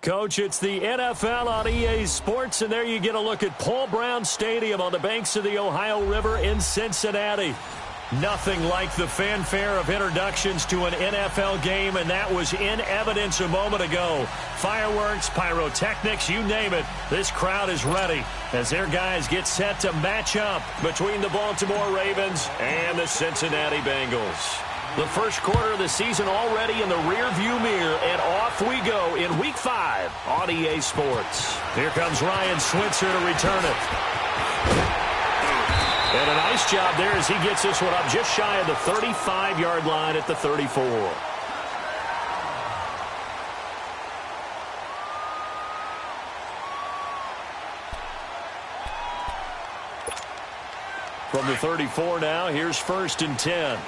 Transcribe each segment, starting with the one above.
Coach, it's the NFL on EA Sports, and there you get a look at Paul Brown Stadium on the banks of the Ohio River in Cincinnati. Nothing like the fanfare of introductions to an NFL game, and that was in evidence a moment ago. Fireworks, pyrotechnics, you name it. This crowd is ready as their guys get set to match up between the Baltimore Ravens and the Cincinnati Bengals. The first quarter of the season already in the rearview mirror, and off we go in Week 5 on EA Sports. Here comes Ryan Switzer to return it. And a nice job there as he gets this one up just shy of the 35-yard line at the 34. From the 34 now, here's 1st and 10.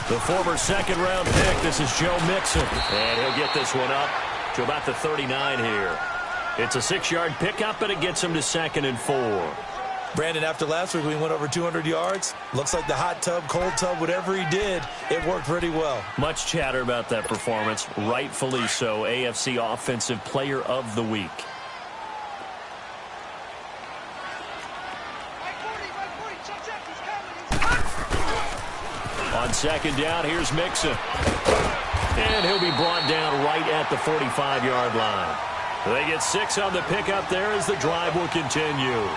The former second-round pick, this is Joe Mixon. And he'll get this one up to about the 39 here. It's a 6-yard pickup, and it gets him to 2nd and 4. Brandon, after last week, we went over 200 yards. Looks like the hot tub, cold tub, whatever he did, it worked pretty well. Much chatter about that performance. Rightfully so. AFC Offensive Player of the Week. On 2nd down, here's Mixon. And he'll be brought down right at the 45-yard line. They get 6 on the pickup there as the drive will continue.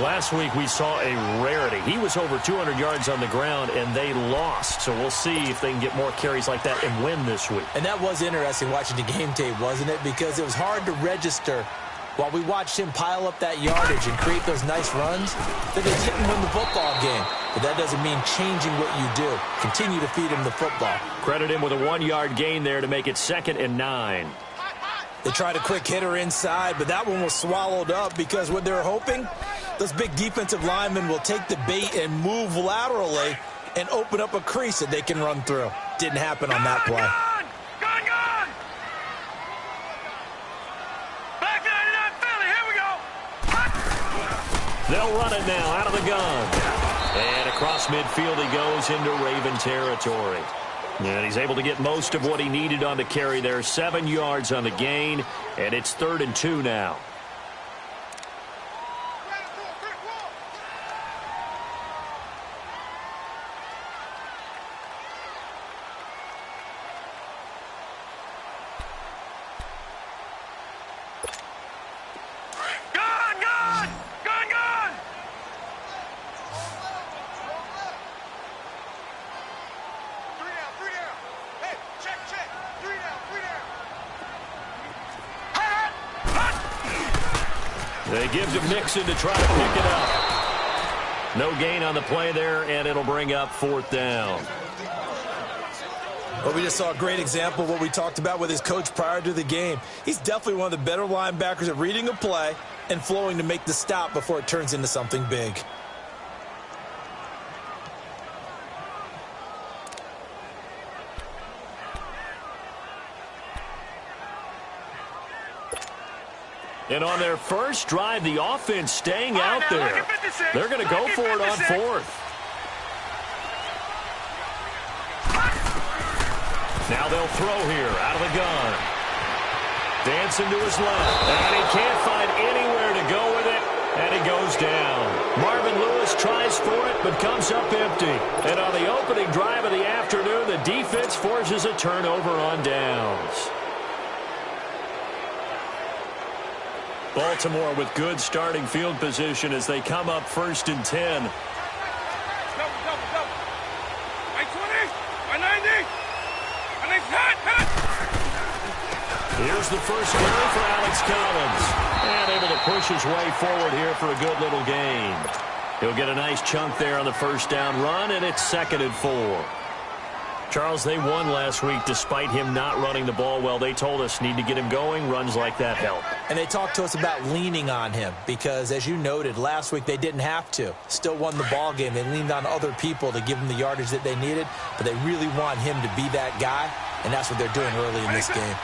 Last week we saw a rarity. He was over 200 yards on the ground, and they lost. So we'll see if they can get more carries like that and win this week. And that was interesting watching the game tape, wasn't it? Because it was hard to register while we watched him pile up that yardage and create those nice runs that they didn't win the football game. But that doesn't mean changing what you do. Continue to feed him the football. Credit him with a 1-yard gain there to make it 2nd and 9. They tried a quick hitter inside, but that one was swallowed up because what they're hoping, those big defensive linemen will take the bait and move laterally and open up a crease that they can run through. Didn't happen on that play. Back 99 Philly, here we go. They'll run it now out of the gun. And across midfield he goes into Raven territory. And he's able to get most of what he needed on the carry there. 7 yards on the gain, and it's 3rd and 2 now. They give to Mixon to try to pick it up. No gain on the play there, and it'll bring up 4th down. Well, we just saw a great example of what we talked about with his coach prior to the game. He's definitely one of the better linebackers at reading a play and flowing to make the stop before it turns into something big. And on their first drive, the offense staying out there. They're going to go for it on 4th. Now they'll throw here out of the gun. Dancing to his left. And he can't find anywhere to go with it. And he goes down. Marvin Lewis tries for it, but comes up empty. And on the opening drive of the afternoon, the defense forces a turnover on downs. Baltimore with good starting field position as they come up 1st and 10. Double. By 20, by 90, and they hit. Here's the first carry for Alex Collins. And able to push his way forward here for a good little gain. He'll get a nice chunk there on the first down run, and it's 2nd and 4. Charles, they won last week despite him not running the ball well. They told us need to get him going. Runs like that help. And they talked to us about leaning on him because, as you noted, last week they didn't have to. Still won the ball game. They leaned on other people to give them the yardage that they needed, but they really want him to be that guy, and that's what they're doing early in this game.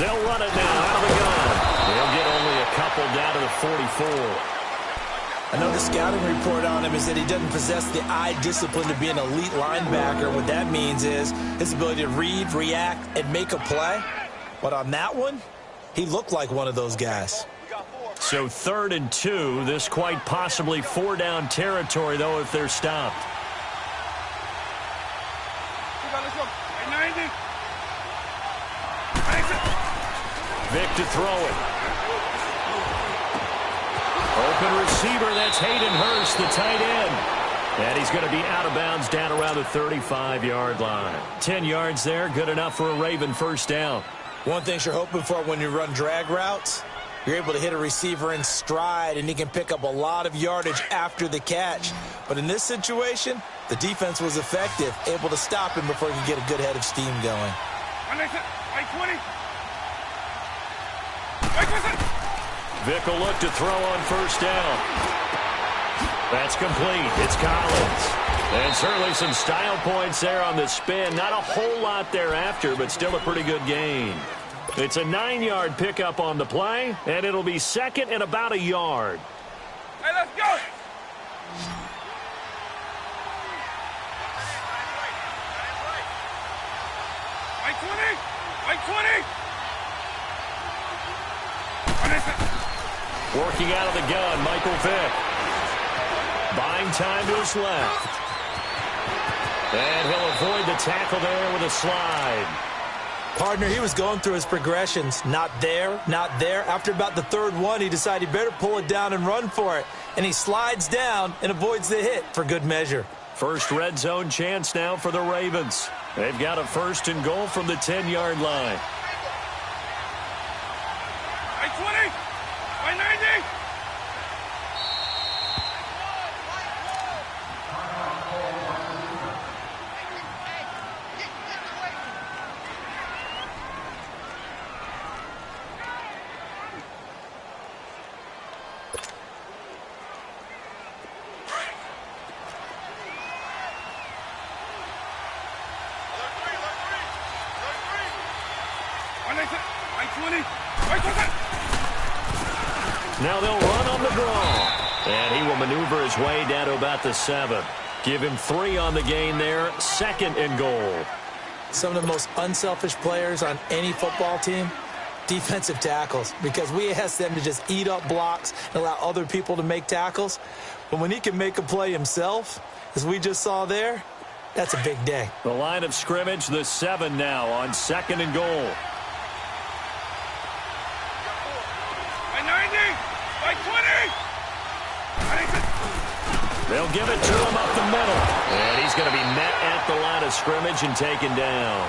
They'll run it now out of the gun. They'll get only 4. Another scouting report on him is that he doesn't possess the eye discipline to be an elite linebacker. What that means is his ability to read, react, and make a play. But on that one, he looked like one of those guys. So 3rd and 2. This quite possibly 4-down territory, though, if they're stopped. Vick to throw it. Open receiver, that's Hayden Hurst, the tight end. And he's going to be out of bounds down around the 35-yard line. 10 yards there, good enough for a Raven first down. One thing you're hoping for when you run drag routes, you're able to hit a receiver in stride, and he can pick up a lot of yardage after the catch. But in this situation, the defense was effective, able to stop him before he could get a good head of steam going. Vick will look to throw on first down. That's complete. It's Collins. And certainly some style points there on the spin. Not a whole lot thereafter, but still a pretty good gain. It's a 9-yard pickup on the play, and it'll be 2nd and about a yard. Hey, let's go! Like 20! Working out of the gun, Michael Vick. Buying time to his left. And he'll avoid the tackle there with a slide. Partner, he was going through his progressions. Not there, not there. After about the 3rd one, he decided he better pull it down and run for it. And he slides down and avoids the hit for good measure. First red zone chance now for the Ravens. They've got a 1st and goal from the 10-yard line. Like 20! Like 90! Now they'll run on the draw. And he will maneuver his way down to about the 7. Give him 3 on the gain there. 2nd and goal. Some of the most unselfish players on any football team, defensive tackles, because we ask them to just eat up blocks and allow other people to make tackles. But when he can make a play himself, as we just saw there, that's a big day. The line of scrimmage, the 7 now on 2nd and goal. They'll give it to him up the middle. And he's going to be met at the line of scrimmage and taken down.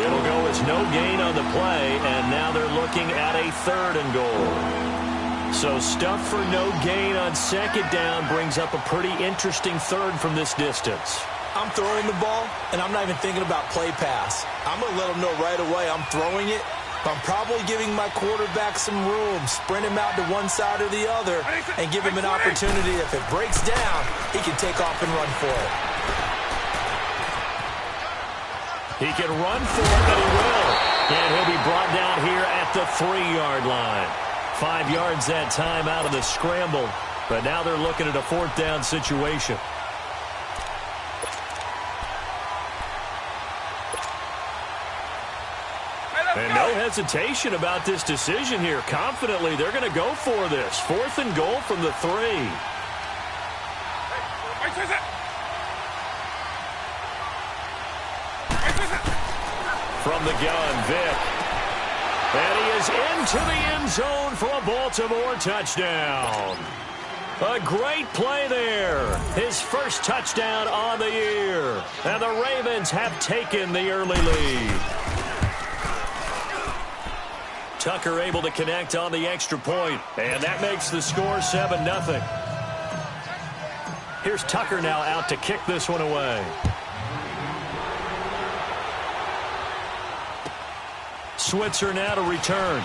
It'll go as no gain on the play, and now they're looking at a 3rd and goal. So stuff for no gain on 2nd down brings up a pretty interesting 3rd from this distance. I'm throwing the ball, and I'm not even thinking about play pass. I'm going to let him know right away I'm throwing it. I'm probably giving my quarterback some room, sprint him out to one side or the other, and give him an opportunity. If it breaks down, he can take off and run for it. He can run for it, and he will. And he'll be brought down here at the 3-yard line. 5 yards that time out of the scramble. But now they're looking at a 4th down situation. And no hesitation about this decision here. Confidently, they're going to go for this. 4th and goal from the 3. From the gun, Vick. And he is into the end zone for a Baltimore touchdown. A great play there. His first touchdown on the year. And the Ravens have taken the early lead. Tucker able to connect on the extra point, and that makes the score 7-0. Here's Tucker now out to kick this one away. Switzer now to return.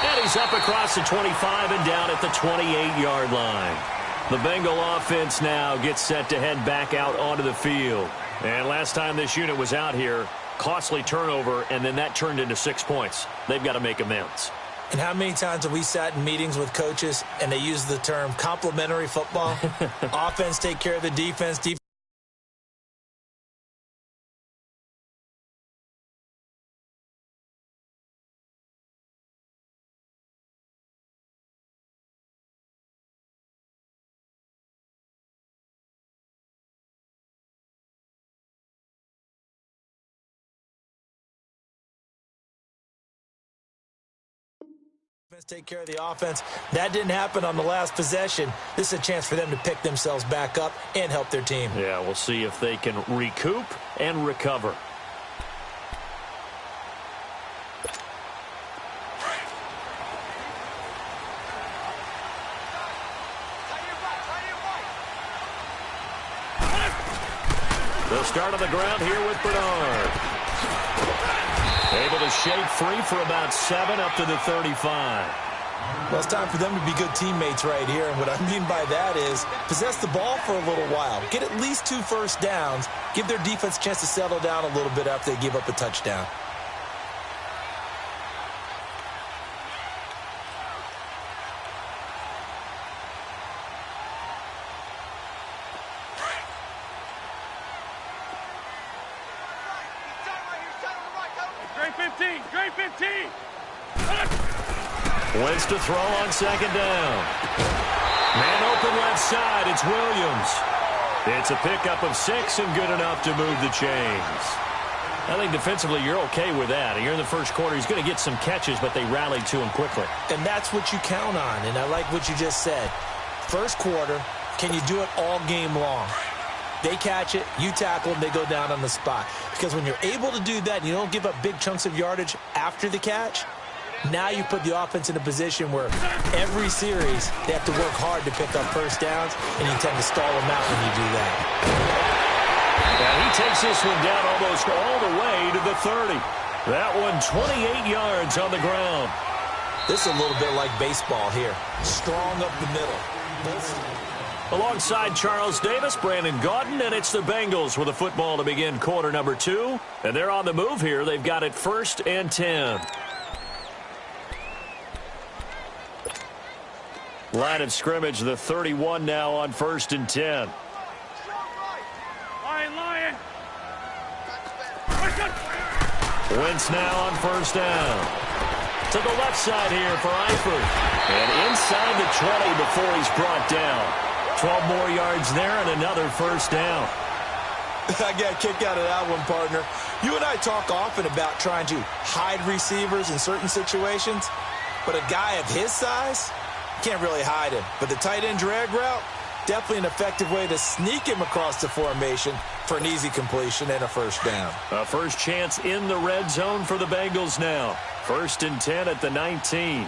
And he's up across the 25 and down at the 28-yard line. The Bengal offense now gets set to head back out onto the field. And last time this unit was out here, costly turnover, and then that turned into 6 points. They've got to make amends. And how many times have we sat in meetings with coaches and they use the term complementary football? Offense take care of the defense. Defense take care of the offense. That didn't happen on the last possession. This is a chance for them to pick themselves back up and help their team. Yeah, we'll see if they can recoup and recover. They'll start on the ground here with Bernard. Able to shake free for about 7 up to the 35. Well, it's time for them to be good teammates right here. And what I mean by that is possess the ball for a little while. Get at least 2 first downs. Give their defense a chance to settle down a little bit after they give up a touchdown. Wins to throw on second down. Man open left side. It's Williams. It's a pickup of 6 and good enough to move the chains. I think defensively you're okay with that. You're in the first quarter. He's going to get some catches, but they rallied to him quickly. And that's what you count on, and I like what you just said. First quarter, can you do it all game long? They catch it, you tackle them, they go down on the spot. Because when you're able to do that and you don't give up big chunks of yardage after the catch, now you put the offense in a position where every series they have to work hard to pick up first downs, and you tend to stall them out when you do that. And he takes this one down almost all the way to the 30. That one 28 yards on the ground. This is a little bit like baseball here. Strong up the middle. Alongside Charles Davis, Brandon Gaudin, and it's the Bengals with a football to begin quarter number 2. And they're on the move here. They've got it 1st and 10. Line of scrimmage, the 31 now on 1st and 10. Lion. Wentz now on 1st down. To the left side here for Eifert. And inside the 20 before he's brought down. 12 more yards there and another 1st down. I got a kick out of that one, partner. You and I talk often about trying to hide receivers in certain situations, but a guy of his size can't really hide him. But the tight end drag route, definitely an effective way to sneak him across the formation for an easy completion and a 1st down. A first chance in the red zone for the Bengals now. 1st and 10 at the 19.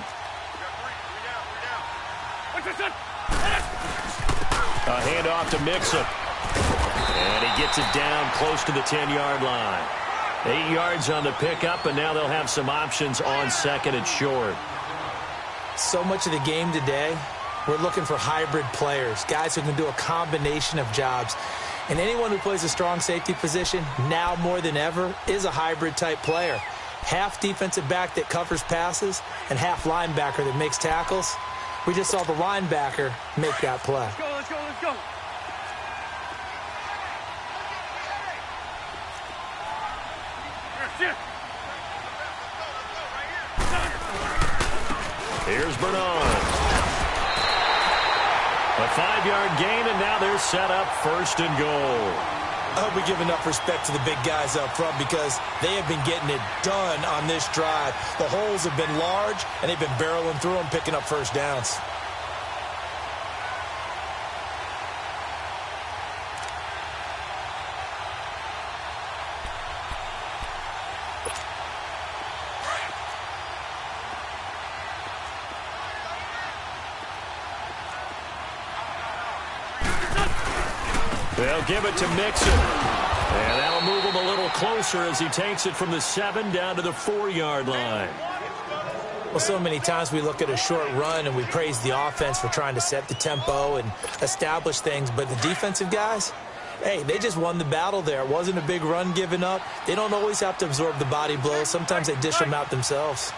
A handoff to Mixon. And he gets it down close to the 10-yard line. 8 yards on the pickup, and now they'll have some options on 2nd and short. So much of the game today, we're looking for hybrid players, guys who can do a combination of jobs. And anyone who plays a strong safety position, now more than ever, is a hybrid-type player. Half defensive back that covers passes and half linebacker that makes tackles. We just saw the linebacker make that play. Let's go. Here's Bernard. A 5-yard gain, and now they're set up 1st and goal. I hope we give enough respect to the big guys up front because they have been getting it done on this drive. The holes have been large, and they've been barreling through them, picking up 1st downs. They'll give it to Mixon. And that'll move him a little closer as he takes it from the 7 down to the 4-yard line. Well, so many times we look at a short run and we praise the offense for trying to set the tempo and establish things, but the defensive guys, Hey, they just won the battle there. It wasn't a big run given up. They don't always have to absorb the body blows. Sometimes they dish them out themselves.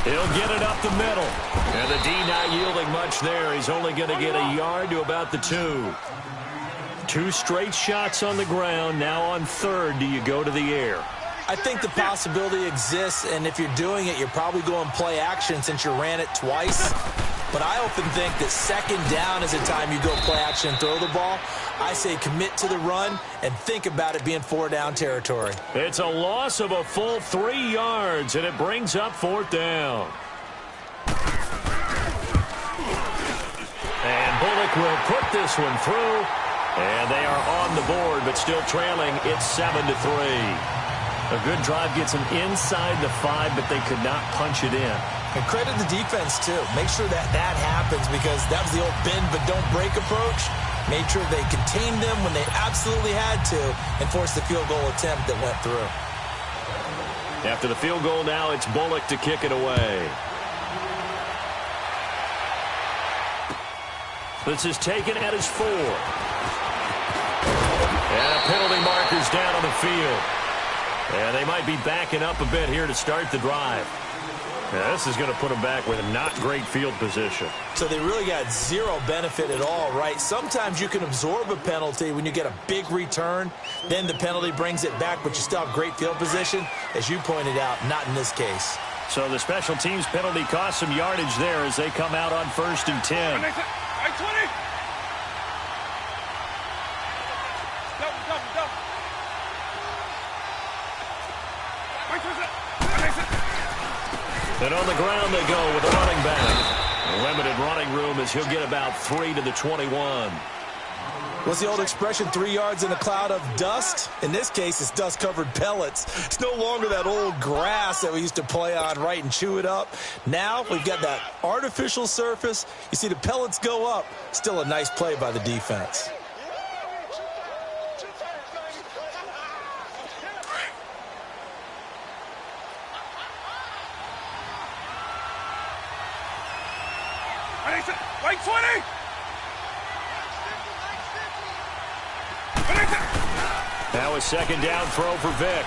He'll get it up the middle. And the D not yielding much there. He's only going to get a yard to about the 2. 2 straight shots on the ground. Now on third, do you go to the air? I think the possibility exists, and if you're doing it, you're probably going play action since you ran it twice. But I often think that second down is the time you go play action and throw the ball. I say commit to the run and think about it being 4-down territory. It's a loss of a full 3 yards, and it brings up 4th down. And Bullock will put this one through, and they are on the board, but still trailing. It's 7-3. A good drive gets them inside the 5, but they could not punch it in. And credit the defense, too. Make sure that happens because that was the old bend but don't break approach. Made sure they contained them when they absolutely had to and forced the field goal attempt that went through. After the field goal now, it's Bullock to kick it away. This is taken at his 4. And a penalty marker's down on the field. And they might be backing up a bit here to start the drive. Now, this is going to put them back with a not great field position. So they really got zero benefit at all, right? Sometimes you can absorb a penalty when you get a big return. Then the penalty brings it back, but you still have great field position. As you pointed out, not in this case. So the special teams penalty costs some yardage there as they come out on 1st and 10. And on the ground they go with a running back. Limited running room as he'll get about 3 to the 21. What's the old expression, 3 yards in a cloud of dust? In this case, it's dust-covered pellets. It's no longer that old grass that we used to play on, right, and chew it up. Now we've got that artificial surface. You see the pellets go up. Still a nice play by the defense. Right 20! Now a second down throw for Vick.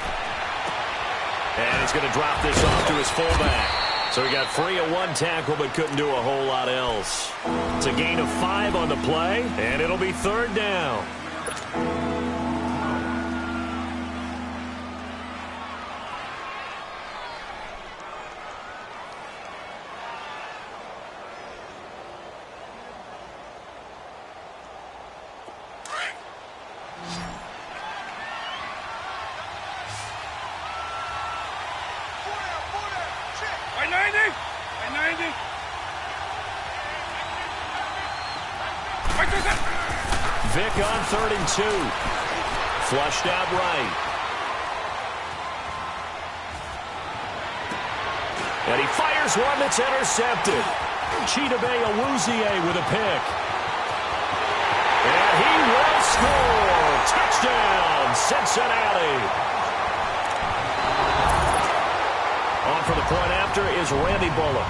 And he's going to drop this off to his fullback. So he got free of 1 tackle but couldn't do a whole lot else. It's a gain of 5 on the play, and it'll be 3rd down. Vick on 3rd and 2. Flushed out right. And he fires one that's intercepted. Chidobe Awuzie with a pick. And he will score. Touchdown, Cincinnati. On for the point after is Randy Bullock.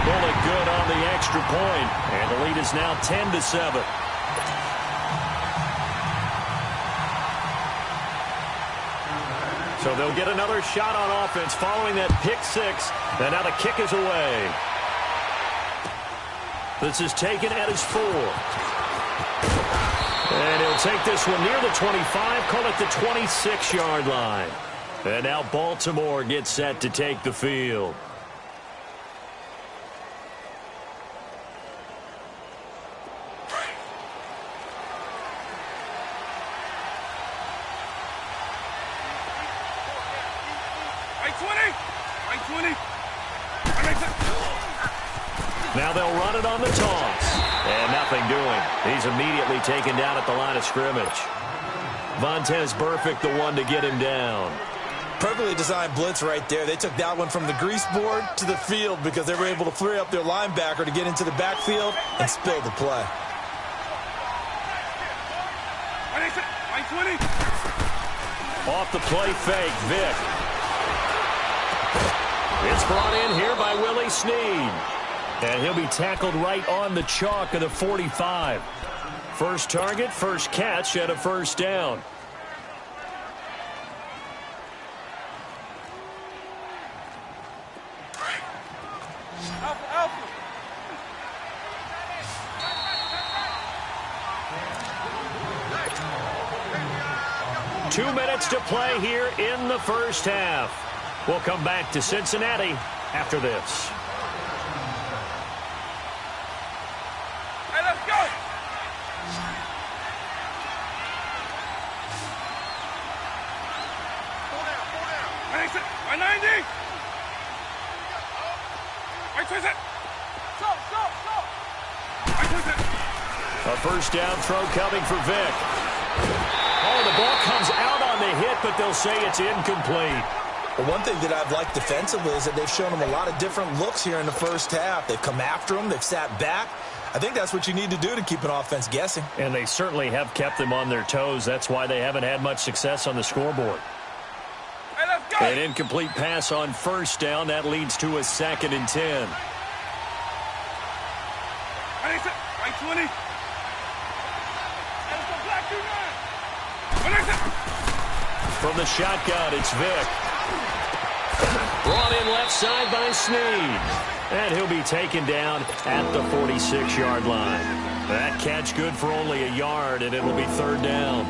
Bullock good on the extra point, and the lead is now 10-7. So they'll get another shot on offense following that pick 6, and now the kick is away. This is taken at his 4. And he'll take this one near the 25, call it the 26-yard line. And now Baltimore gets set to take the field. Now they'll run it on the toss. And nothing doing. He's immediately taken down at the line of scrimmage. Vontaze Burfict the one to get him down. Perfectly designed blitz right there. They took that one from the grease board to the field because they were able to free up their linebacker to get into the backfield and spill the play. Off the play fake, Vick. It's brought in here by Willie Snead. And he'll be tackled right on the chalk of the 45. First target, first catch, and a first down. Alpha, Alpha. Two minutes to play here in the first half. We'll come back to Cincinnati after this. Hey, let's go. Pull down. 190. I twist it. I twist it. A first down throw coming for Vick. Oh, the ball comes out on the hit, but they'll say it's incomplete. Well, one thing that I've liked defensively is that they've shown them a lot of different looks here in the first half. They've come after them. They've sat back. I think that's what you need to do to keep an offense guessing. And they certainly have kept them on their toes. That's why they haven't had much success on the scoreboard. Hey, let's go. An incomplete pass on first down. That leads to a 2nd and 10. Right 20. Let's go, black 2-9. From the shotgun, it's Vick. Brought in left side by Snead. And he'll be taken down at the 46-yard line. That catch good for only a yard, and it'll be 3rd down.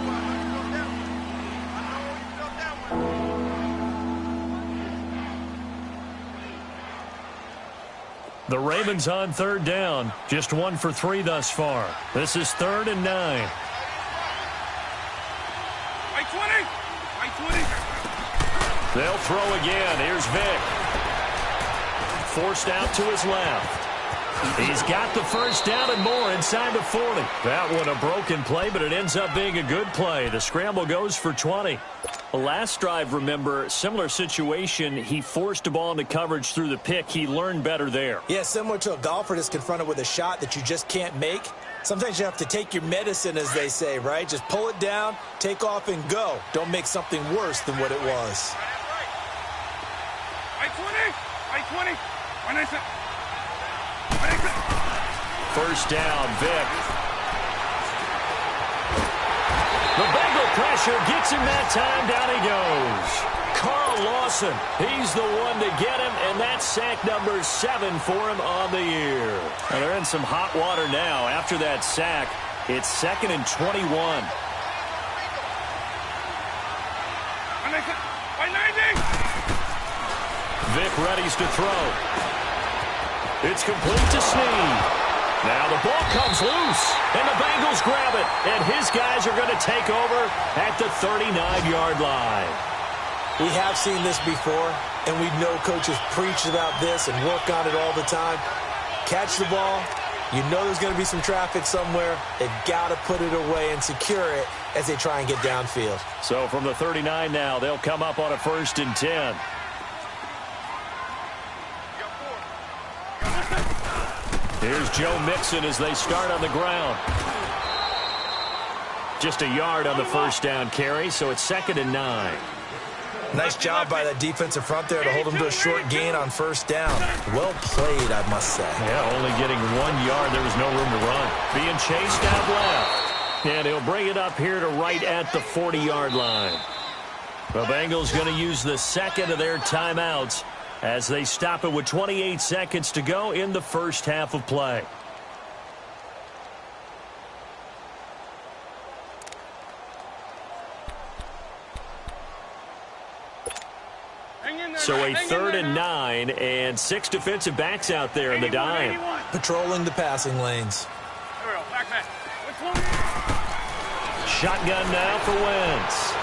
The Ravens on 3rd down. Just 1 for 3 thus far. This is 3rd and 9. Right 20. Right 20. They'll throw again. Here's Vick. Forced out to his left. He's got the first down and more inside the 40. That one a broken play, but it ends up being a good play. The scramble goes for 20. The last drive, remember, similar situation. He forced a ball into coverage through the pick. He learned better there. Yeah, similar to a golfer that's confronted with a shot that you just can't make. Sometimes you have to take your medicine, as they say, right? Just pull it down, take off, and go. Don't make something worse than what it was. Right 20. Right 20. First down, Vick. The Bengal pressure gets him that time. Down he goes. Carl Lawson, he's the one to get him, and that's sack number 7 for him on the year. And they're in some hot water now. After that sack, it's 2nd and 21. Vick readies to throw. It's complete to Snead. Now the ball comes loose, and the Bengals grab it, and his guys are going to take over at the 39-yard line. We have seen this before, and we know coaches preach about this and work on it all the time. Catch the ball. You know there's going to be some traffic somewhere. They've got to put it away and secure it as they try and get downfield. So from the 39 now, they'll come up on a 1st and 10. Here's Joe Mixon as they start on the ground. Just a yard on the first down carry, so it's 2nd and 9. Nice job by that defensive front there to hold them to a short gain on first down. Well played, I must say. Yeah, only getting 1 yard. There was no room to run. Being chased out left. And he'll bring it up here to right at the 40-yard line. The Bengals going to use the 2nd of their timeouts as they stop it with 28 seconds to go in the first half of play. So a 3rd and 9 and 6 defensive backs out there in the dime. Patrolling the passing lanes. Shotgun now for Wentz.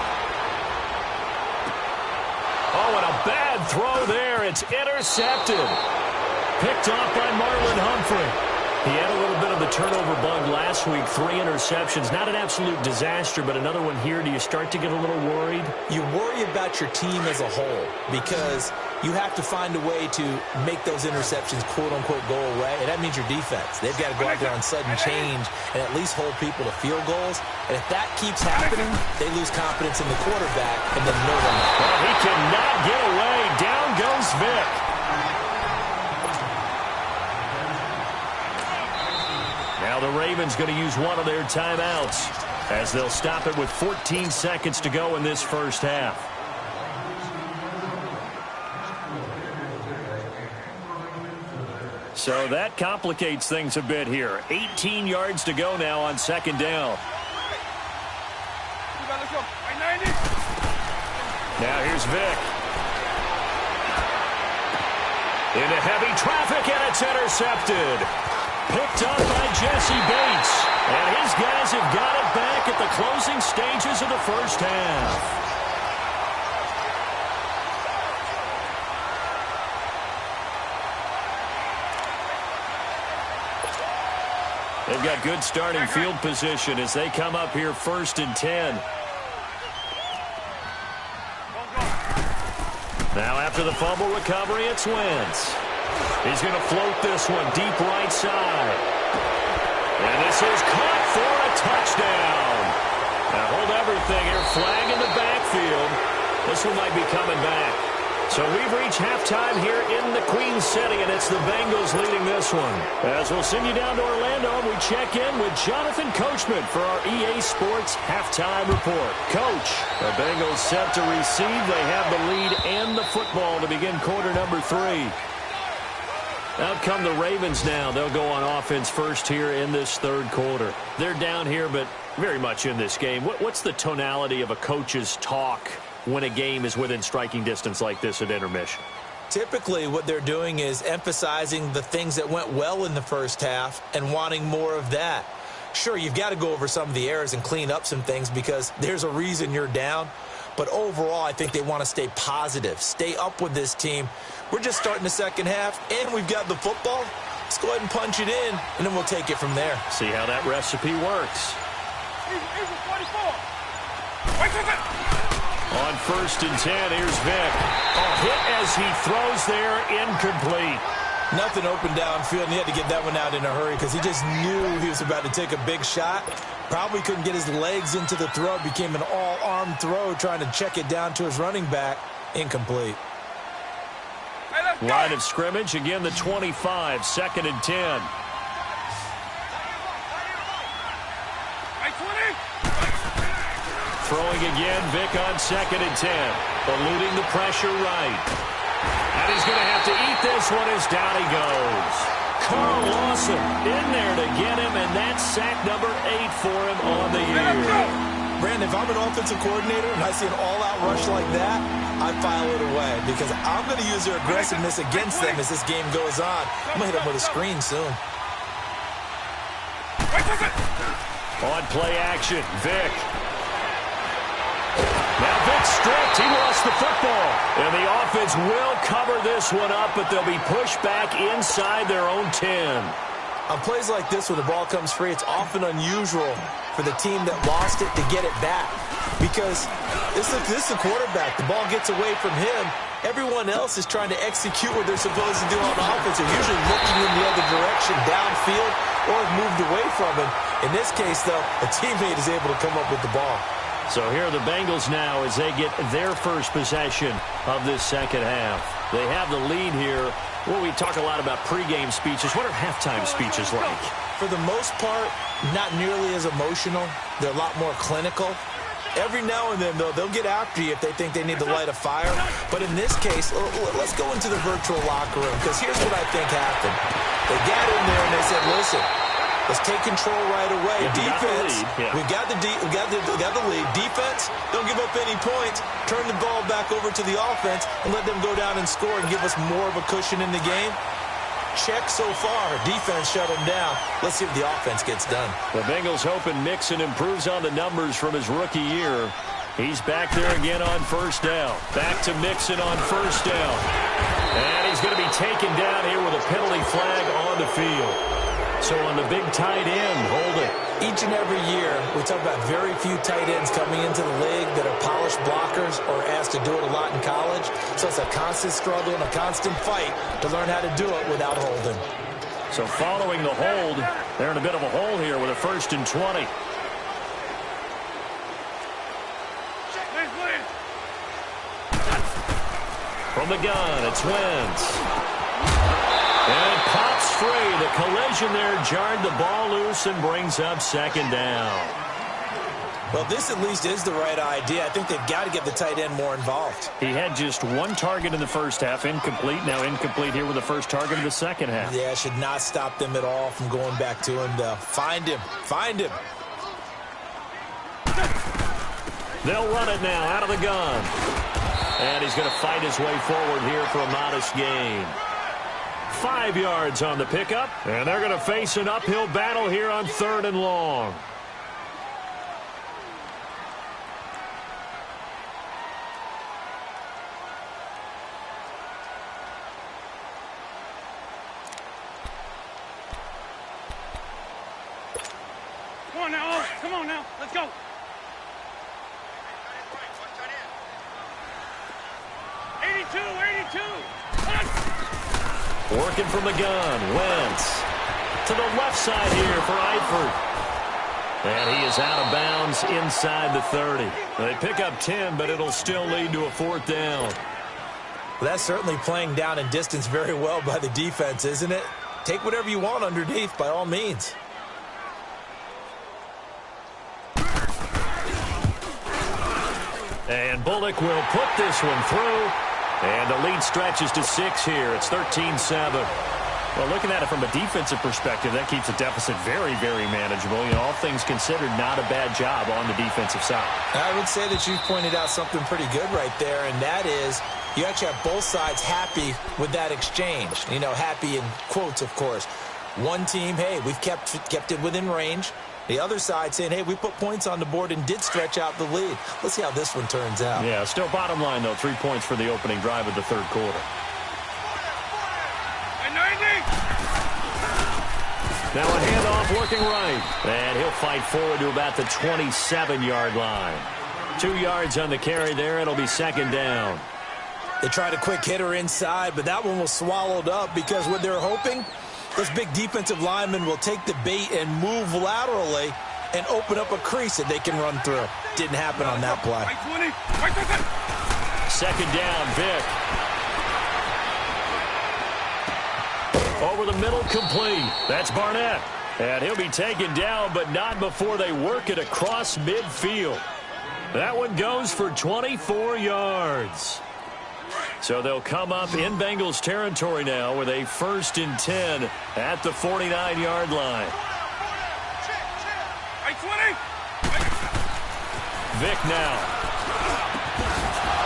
Oh, and a bad throw there. It's intercepted. Picked off by Marlon Humphrey. He had a little bit of the turnover bug last week. 3 interceptions. Not an absolute disaster, but another one here. Do you start to get a little worried? You worry about your team as a whole because you have to find a way to make those interceptions, quote-unquote, go away, and that means your defense. They've got to go out there on sudden change and at least hold people to field goals. And if that keeps happening, they lose confidence in the quarterback, and then no one. Well, he cannot get away. Down goes Vic. Now the Ravens going to use one of their timeouts as they'll stop it with 14 seconds to go in this first half. So that complicates things a bit here. 18 yards to go now on second down. Now here's Vic. Into heavy traffic, and it's intercepted. Picked up by Jesse Bates. And his guys have got it back at the closing stages of the first half. They've got good starting field position as they come up here 1st and 10. Now after the fumble recovery, it's Wentz. He's going to float this one deep right side. And this is caught for a touchdown. Now hold everything here. Flag in the backfield. This one might be coming back. So we've reached halftime here in the Queen City, and it's the Bengals leading this one. As we'll send you down to Orlando, and we check in with Jonathan Coachman for our EA Sports Halftime Report. Coach, the Bengals set to receive. They have the lead and the football to begin quarter number 3. Out come the Ravens now. They'll go on offense first here in this third quarter. They're down here, but very much in this game. What's the tonality of a coach's talk when a game is within striking distance like this at intermission? Typically, what they're doing is emphasizing the things that went well in the first half and wanting more of that. Sure, you've got to go over some of the errors and clean up some things because there's a reason you're down. But overall, I think they want to stay positive, stay up with this team. We're just starting the second half, and we've got the football. Let's go ahead and punch it in, and then we'll take it from there. See how that recipe works. On 1st and 10, here's Vic. A hit as he throws there, incomplete. Nothing open downfield, and he had to get that one out in a hurry because he just knew he was about to take a big shot. Probably couldn't get his legs into the throw. Became an all-arm throw trying to check it down to his running back. Incomplete. Line of scrimmage, again the 25, 2nd and 10. Throwing again, Vic on 2nd and 10. Eluding the pressure right. And he's going to have to eat this one as down he goes. Carl Lawson in there to get him, and that's sack number 8 for him on the year. Brandon, if I'm an offensive coordinator and I see an all-out rush like that, I file it away because I'm going to use their aggressiveness against them as this game goes on. I'm going to hit them with a screen soon. On play action, Vic. Now Vic stripped. He lost the football. And the offense will cover this one up, but they'll be pushed back inside their own 10. On plays like this where the ball comes free, it's often unusual for the team that lost it to get it back. Because this is the quarterback. The ball gets away from him. Everyone else is trying to execute what they're supposed to do on offense. They're usually looking in the other direction, downfield, or have moved away from him. In this case, though, a teammate is able to come up with the ball. So here are the Bengals now as they get their first possession of this second half. They have the lead here. Well, we talk a lot about pregame speeches. What are halftime speeches like? For the most part, not nearly as emotional. They're a lot more clinical. Every now and then, though, they'll get after you if they think they need to light a fire. But in this case, let's go into the virtual locker room because here's what I think happened. They got in there and they said, listen, let's take control right away. Defense, we got the lead. Defense, don't give up any points. Turn the ball back over to the offense and let them go down and score and give us more of a cushion in the game. Check so far. Defense shut them down. Let's see if the offense gets done. The Bengals hoping Mixon improves on the numbers from his rookie year. He's back there again on 1st down. Back to Mixon on 1st down. And he's going to be taken down here with a penalty flag on the field. So on the big tight end, hold it. Each and every year, we talk about very few tight ends coming into the league that are polished blockers or asked to do it a lot in college. So it's a constant struggle and a constant fight to learn how to do it without holding. So following the hold, they're in a bit of a hole here with a 1st and 20. From the gun, it's Wentz. And it pops free. The collision there jarred the ball loose and brings up 2nd down. Well, this at least is the right idea. I think they've got to get the tight end more involved. He had just 1 target in the first half, incomplete. Now incomplete here with the first target in the second half. Yeah, should not stop them at all from going back to him, though. Find him. Find him. They'll run it now out of the gun. And he's going to fight his way forward here for a modest gain. 5 yards on the pickup. And they're going to face an uphill battle here on 3rd and long. Come on now, come on now, let's go. Working from the gun, Wentz. To the left side here for Eifert. And he is out of bounds inside the 30. They pick up 10, but it'll still lead to a 4th down. Well, that's certainly playing down in distance very well by the defense, isn't it? Take whatever you want underneath, by all means. And Bullock will put this one through. And the lead stretches to 6 here. It's 13-7. Well, looking at it from a defensive perspective, that keeps the deficit very, very manageable. You know, all things considered, not a bad job on the defensive side. I would say that you've pointed out something pretty good right there, and that is you actually have both sides happy with that exchange. You know, happy in quotes, of course. One team, hey, we've kept it within range. The other side saying, hey, we put points on the board and did stretch out the lead. Let's see how this one turns out. Yeah, still bottom line, though, 3 points for the opening drive of the 3rd quarter. Now a handoff working right. And he'll fight forward to about the 27-yard line. 2 yards on the carry there. It'll be 2nd down. They tried a quick hitter inside, but that one was swallowed up because what they're hoping, those big defensive linemen will take the bait and move laterally and open up a crease that they can run through. Didn't happen on that play. 2nd down, Vick. Over the middle, complete. That's Barnett. And he'll be taken down, but not before they work it across midfield. That one goes for 24 yards. So they'll come up in Bengals territory now with a 1st and 10 at the 49-yard line. Vick now.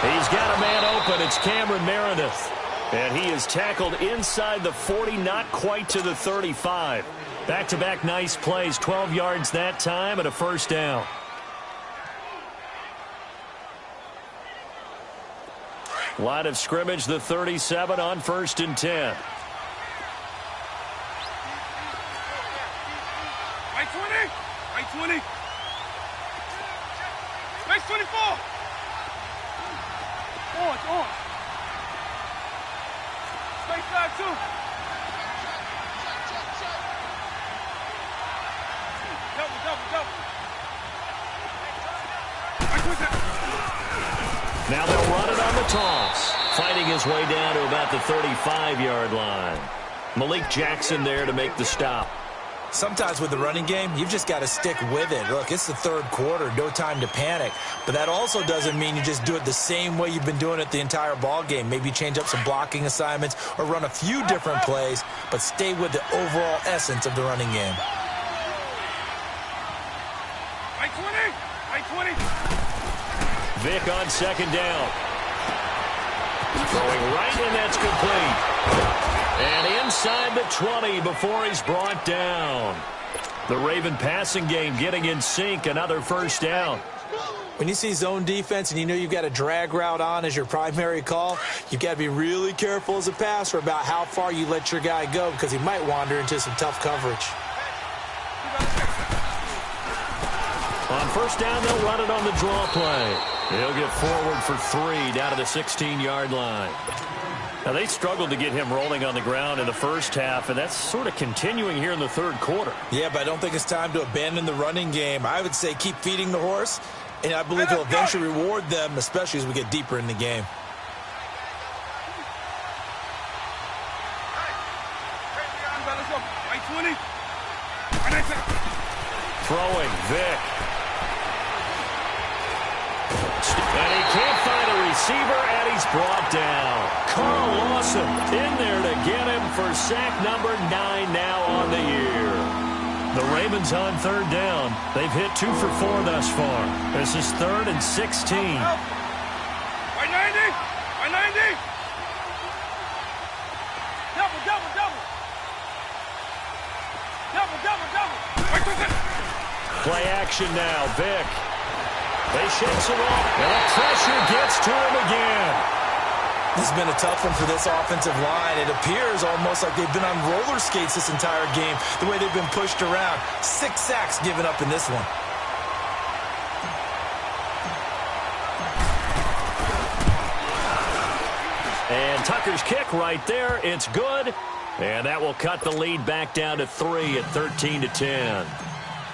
He's got a man open. It's Cameron Meredith. And he is tackled inside the 40, not quite to the 35. Back-to-back nice plays, 12 yards that time and a 1st down. Line of scrimmage, the 37 on 1st and 10. Right 20. Space 24. On. Space 5-2. Double. Now they'll run it on the toss. Fighting his way down to about the 35-yard line. Malik Jackson there to make the stop. Sometimes with the running game, you've just got to stick with it. Look, it's the 3rd quarter, no time to panic. But that also doesn't mean you just do it the same way you've been doing it the entire ball game. Maybe change up some blocking assignments or run a few different plays, but stay with the overall essence of the running game. Right 20. Vick on 2nd down. Throwing right, and that's complete. And inside the 20 before he's brought down. The Raven passing game getting in sync, another 1st down. When you see zone defense and you know you've got a drag route on as your primary call, you've got to be really careful as a passer about how far you let your guy go because he might wander into some tough coverage. On first down, they'll run it on the draw play. He'll get forward for 3 down to the 16-yard line. Now, they struggled to get him rolling on the ground in the first half, and that's sort of continuing here in the third quarter. Yeah, but I don't think it's time to abandon the running game. I would say keep feeding the horse, and I believe he'll eventually reward them, especially as we get deeper in the game. Throwing, Vic. And he can't find a receiver, and he's brought down. Carl Lawson in there to get him for sack number 9 now on the year. The Ravens on third down. They've hit 2 for 4 thus far. This is 3rd and 16. By 90! By 90! Double, double, double! Double, double, double! Play action now, Vic. They shakes it off, and the pressure gets to him again. This has been a tough one for this offensive line. It appears almost like they've been on roller skates this entire game, the way they've been pushed around. 6 sacks given up in this one. And Tucker's kick right there. It's good. And that will cut the lead back down to 3 at 13-10.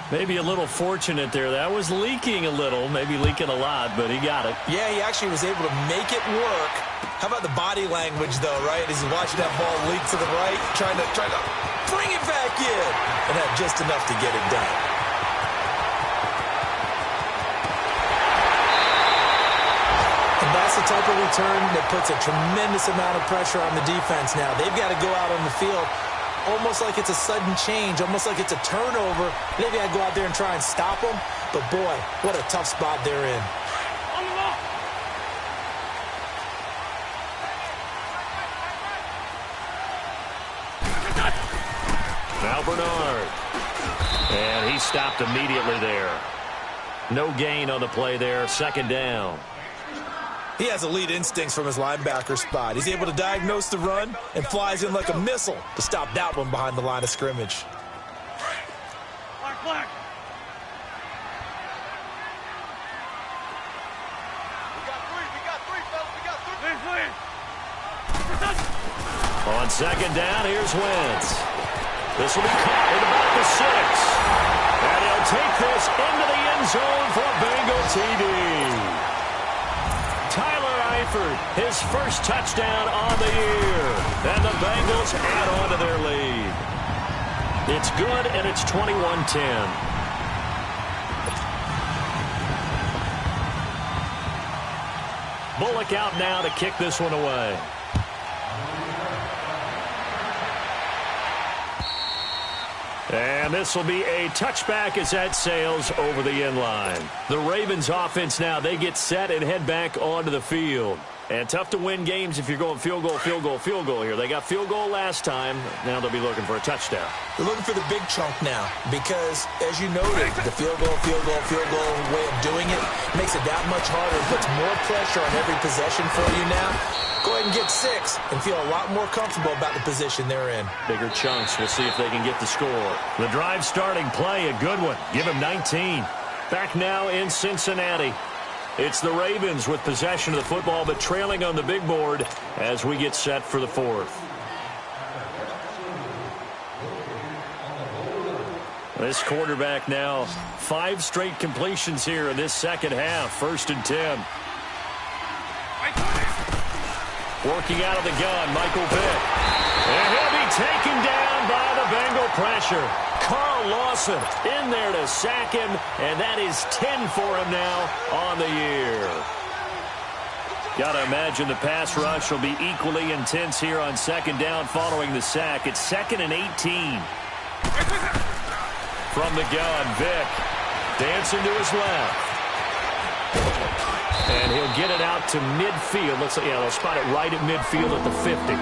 Maybe a little fortunate there. That was leaking a little, maybe leaking a lot, but he got it. Yeah, he actually was able to make it work. How about the body language, though, right? As he's watching that ball leak to the right, trying to bring it back in, and had just enough to get it done. And that's the type of return that puts a tremendous amount of pressure on the defense now. They've got to go out on the field almost like it's a sudden change, almost like it's a turnover. Maybe I go out there and try and stop them. But, boy, what a tough spot they're in. Now Bernard. And he stopped immediately there. No gain on the play there. 2nd down. He has elite instincts from his linebacker spot. He's able to diagnose the run and flies in like a missile to stop that one behind the line of scrimmage. Black, black. We got three, fellas. We got 3. On 2nd down, here's Wentz. This will be caught at about the 6. And he'll take this into the end zone for a Bengal TD. Tyler Eifert, his first touchdown on the year. And the Bengals add on to their lead. It's good, and it's 21-10. Bullock out now to kick this one away. And this will be a touchback as that sails over the end line. The Ravens offense now, they get set and head back onto the field. And tough to win games if you're going field goal, field goal, field goal here. They got field goal last time. Now they'll be looking for a touchdown. They're looking for the big chunk now because, as you noted, the field goal way of doing it makes it that much harder. It puts more pressure on every possession for you now. Go ahead and get 6 and feel a lot more comfortable about the position they're in. Bigger chunks. We'll see if they can get the score. The drive starting play, a good one. Give him 19. Back now in Cincinnati. It's the Ravens with possession of the football, but trailing on the big board as we get set for the 4th. This quarterback now, 5 straight completions here in this second half. 1st and 10. Working out of the gun, Michael Vick. And he'll be taken down by the Bengal pressure. Carl Lawson in there to sack him, and that is 10 for him now on the year. Got to imagine the pass rush will be equally intense here on 2nd down following the sack. It's 2nd and 18. From the gun, Vick dancing to his left. And he'll get it out to midfield. Looks like, yeah, they'll spot it right at midfield at the 50.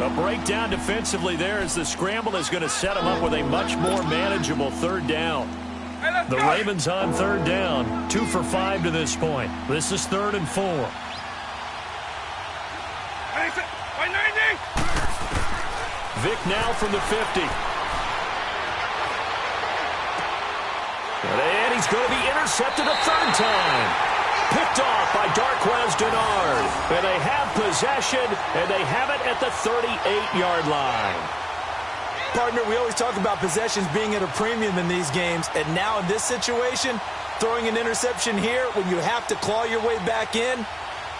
A breakdown defensively there as the scramble is going to set him up with a much more manageable 3rd down. The Ravens on 3rd down, 2 for 5 to this point. This is 3rd and 4. By 90. Vick now from the 50. And And he's going to be intercepted a third time. Picked off by Darqueze Dennard. And they have possession, and they have it at the 38-yard line. Partner, we always talk about possessions being at a premium in these games, and now in this situation, throwing an interception here when you have to claw your way back in,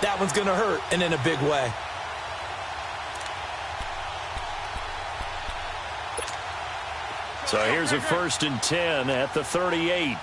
that one's going to hurt, and in a big way. So here's a 1st and 10 at the 38.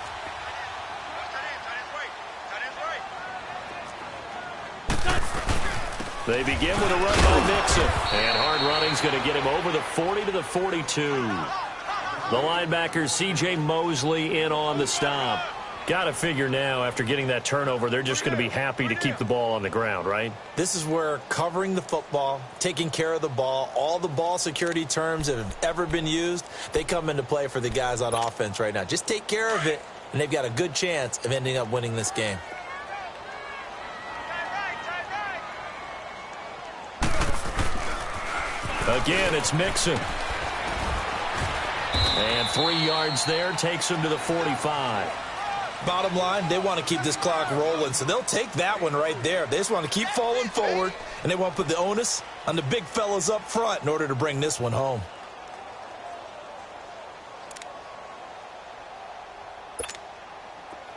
They begin with a run by Mixon. And hard running's going to get him over the 40 to the 42. The linebacker, C.J. Mosley, in on the stop. Got to figure now, after getting that turnover, they're just going to be happy to keep the ball on the ground, right? This is where covering the football, taking care of the ball, all the ball security terms that have ever been used, they come into play for the guys on offense right now. Just take care of it, and they've got a good chance of ending up winning this game. Again, it's Mixon. And 3 yards there takes him to the 45. Bottom line, they want to keep this clock rolling, so they'll take that one right there. They just want to keep falling forward, and they want to put the onus on the big fellas up front in order to bring this one home.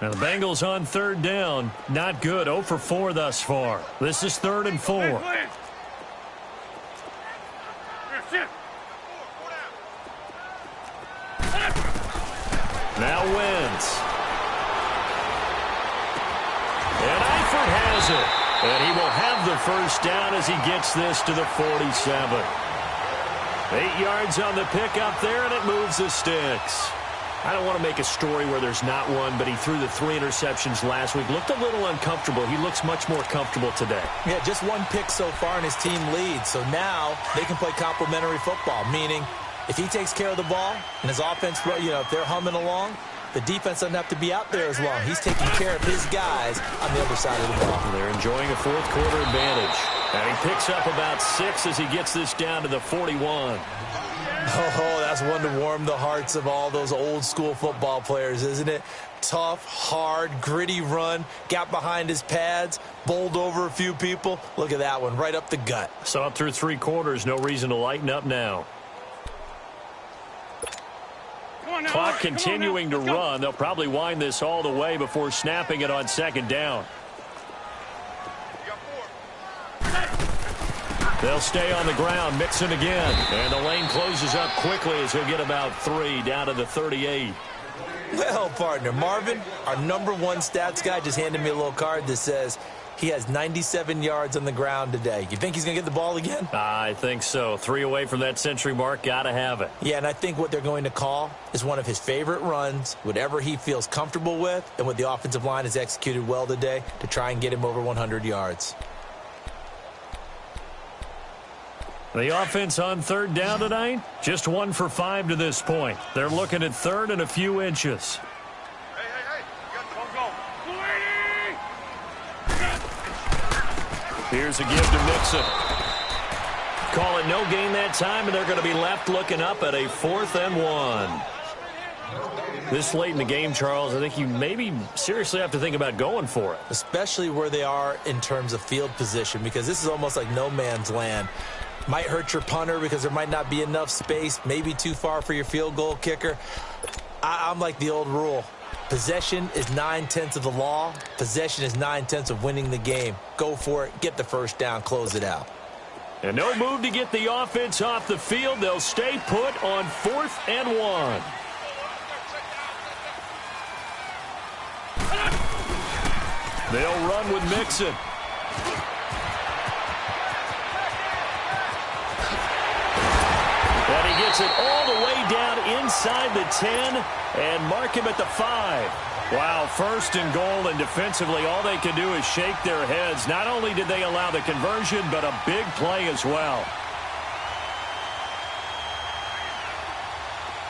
Now the Bengals on 3rd down. Not good. 0 for 4 thus far. This is 3rd and 4. Now Wentz. And Eifert has it. And he will have the first down as he gets this to the 47. 8 yards on the pickup there, and it moves the sticks. I don't want to make a story where there's not one, but he threw the 3 interceptions last week. Looked a little uncomfortable. He looks much more comfortable today. Yeah, just 1 pick so far, and his team leads. So now they can play complementary football, meaning if he takes care of the ball and his offense, if they're humming along, the defense doesn't have to be out there as long. He's taking care of his guys on the other side of the ball. They're enjoying a 4th quarter advantage. And he picks up about 6 as he gets this down to the 41. Oh, that's one to warm the hearts of all those old school football players, isn't it? Tough, hard, gritty run, got behind his pads, bowled over a few people. Look at that one, right up the gut. Saw it through 3 quarters, no reason to lighten up now. Clock continuing to run. They'll probably wind this all the way before snapping it on 2nd down. They'll stay on the ground. Mixon again. And the lane closes up quickly as he'll get about 3 down to the 38. Well, partner, Marvin, our #1 stats guy, just handed me a little card that says he has 97 yards on the ground today. You think he's going to get the ball again? I think so. 3 away from that century mark. Got to have it. Yeah, and I think what they're going to call is one of his favorite runs, whatever he feels comfortable with, and what the offensive line has executed well today to try and get him over 100 yards. The offense on 3rd down tonight, just 1 for 5 to this point. They're looking at 3rd and a few inches. Here's a give to Mixon. Call it no gain that time, and they're going to be left looking up at a 4th and 1. This late in the game, Charles, I think you maybe seriously have to think about going for it. Especially where they are in terms of field position, because this is almost like no man's land. Might hurt your punter because there might not be enough space, maybe too far for your field goal kicker. I'm like the old rule. Possession is 9/10 of the law. Possession is 9/10 of winning the game. Go for it. Get the first down. Close it out. And no move to get the offense off the field. They'll stay put on 4th and 1. They'll run with Mixon. And he gets it all the way down inside the 10 and mark him at the 5. Wow, 1st and goal, and defensively all they can do is shake their heads. Not only did they allow the conversion, but a big play as well.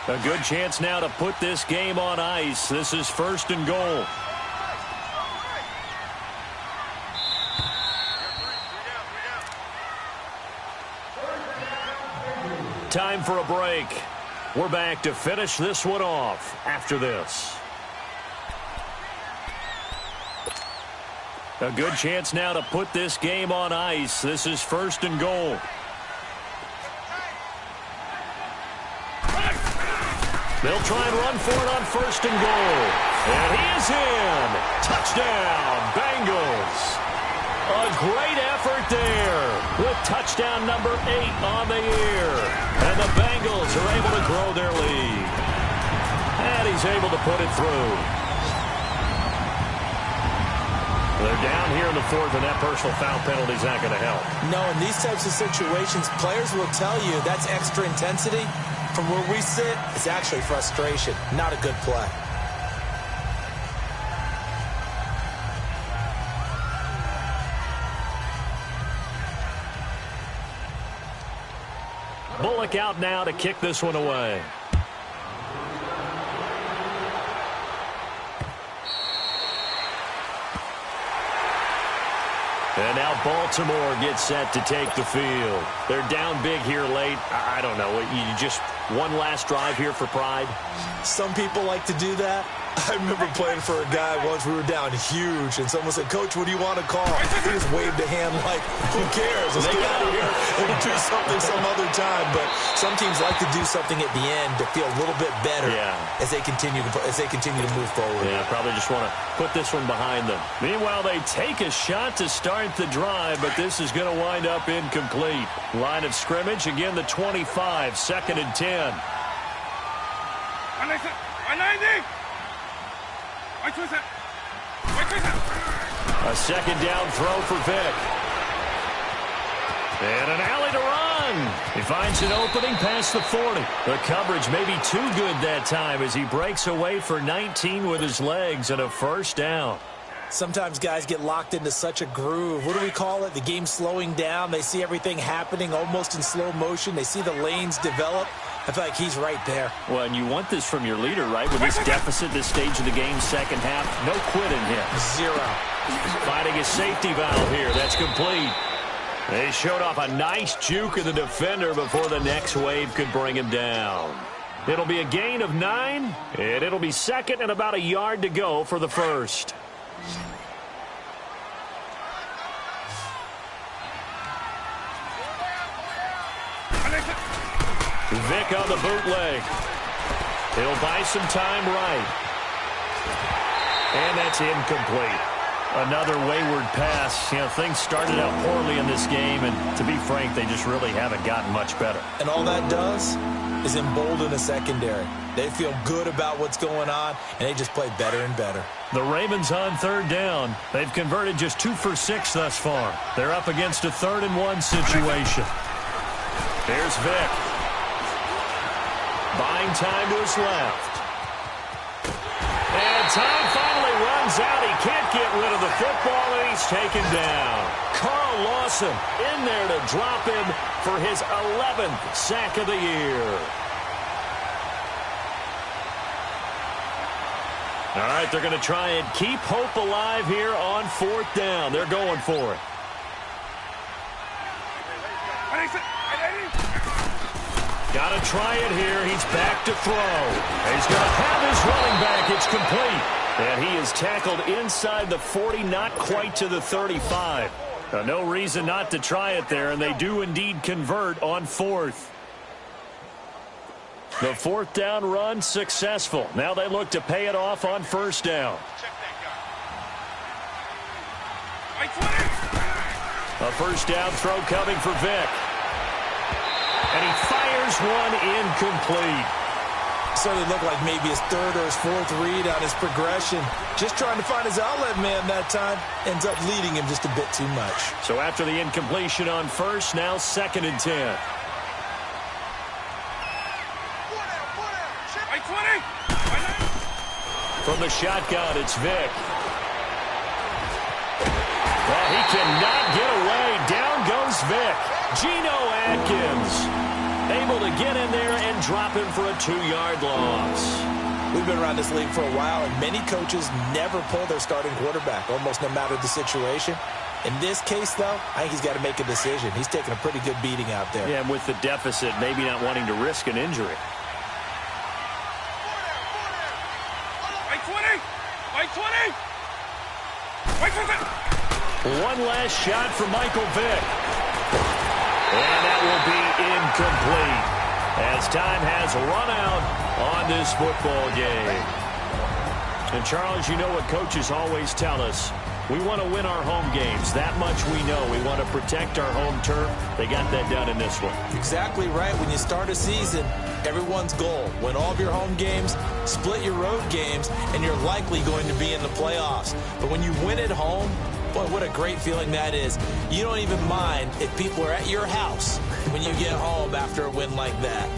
A good chance now to put this game on ice. This is 1st and goal. Time for a break. We're back to finish this one off after this. A good chance now to put this game on ice. This is 1st and goal. They'll try and run for it on 1st and goal. And he is in. Touchdown, Bengals. A great effort there with touchdown number 8 on the year. And the Bengals are able to grow their lead. And he's able to put it through. They're down here in the 4th, and that personal foul penalty is not going to help. No, in these types of situations, players will tell you that's extra intensity. From where we sit, it's actually frustration, not a good play. Bullock out now to kick this one away. And now Baltimore gets set to take the field. They're down big here late. I don't know. You just one last drive here for pride? Some people like to do that. I remember playing for a guy once. We were down huge, and someone said, "Coach, what do you want to call?" He just waved a hand like, "Who cares? Let's get out of here and do something some other time." But some teams like to do something at the end to feel a little bit better as they continue to move forward. Yeah, probably just want to put this one behind them. Meanwhile, they take a shot to start the drive, but this is going to wind up incomplete. Line of scrimmage, again the 25, 2nd and 10. A 2nd down throw for Vick. And an alley to run. He finds an opening past the 40. The coverage may be too good that time as he breaks away for 19 with his legs and a 1st down. Sometimes guys get locked into such a groove. What do we call it? The game's slowing down. They see everything happening almost in slow motion. They see the lanes develop. I feel like he's right there. Well, and you want this from your leader, right? With this deficit, this stage of the game, 2nd half, no quitting him. 0. Finding a safety valve here. That's complete. They showed off a nice juke of the defender before the next wave could bring him down. It'll be a gain of 9, and it'll be 2nd and about a yard to go for the 1st. Vick on the bootleg. He'll buy some time right. And that's incomplete. Another wayward pass. You know, things started out poorly in this game, and to be frank, they just really haven't gotten much better. And all that does is embolden a secondary. They feel good about what's going on, and they just play better and better. The Ravens on 3rd down. They've converted just 2 for 6 thus far. They're up against a 3rd and 1 situation. Here's Vick. Buying time to his left. And time finally runs out. He can't get rid of the football, and he's taken down. Carl Lawson in there to drop him for his 11th sack of the year. All right, they're going to try and keep hope alive here on 4th down. They're going for it. Got to try it here. He's back to throw. He's going to have his running back. It's complete. And he is tackled inside the 40, not quite to the 35. No reason not to try it there, and they do indeed convert on 4th. The 4th down run successful. Now they look to pay it off on 1st down. A 1st down throw coming for Vick. And he fires one incomplete. Certainly looked like maybe his 3rd or his 4th read on his progression. Just trying to find his outlet man that time. Ends up leading him just a bit too much. So after the incompletion on 1st, now 2nd and 10. From the shotgun, it's Vick. Well, he cannot get away. Down goes Vick. Geno Atkins able to get in there and drop him for a 2-yard loss. We've been around this league for a while, and many coaches never pull their starting quarterback, almost no matter the situation. In this case, though, I think he's got to make a decision. He's taking a pretty good beating out there. Yeah, and with the deficit, maybe not wanting to risk an injury. Right 20! Right 20! Right 20! One last shot for Michael Vick. And that will be incomplete as time has run out on this football game. And, Charles, you know what coaches always tell us. We want to win our home games. That much we know. We want to protect our home turf. They got that done in this one. Exactly right. When you start a season, everyone's goal, win all of your home games, split your road games, and you're likely going to be in the playoffs. But when you win at home, boy, what a great feeling that is. You don't even mind if people are at your house when you get home after a win like that.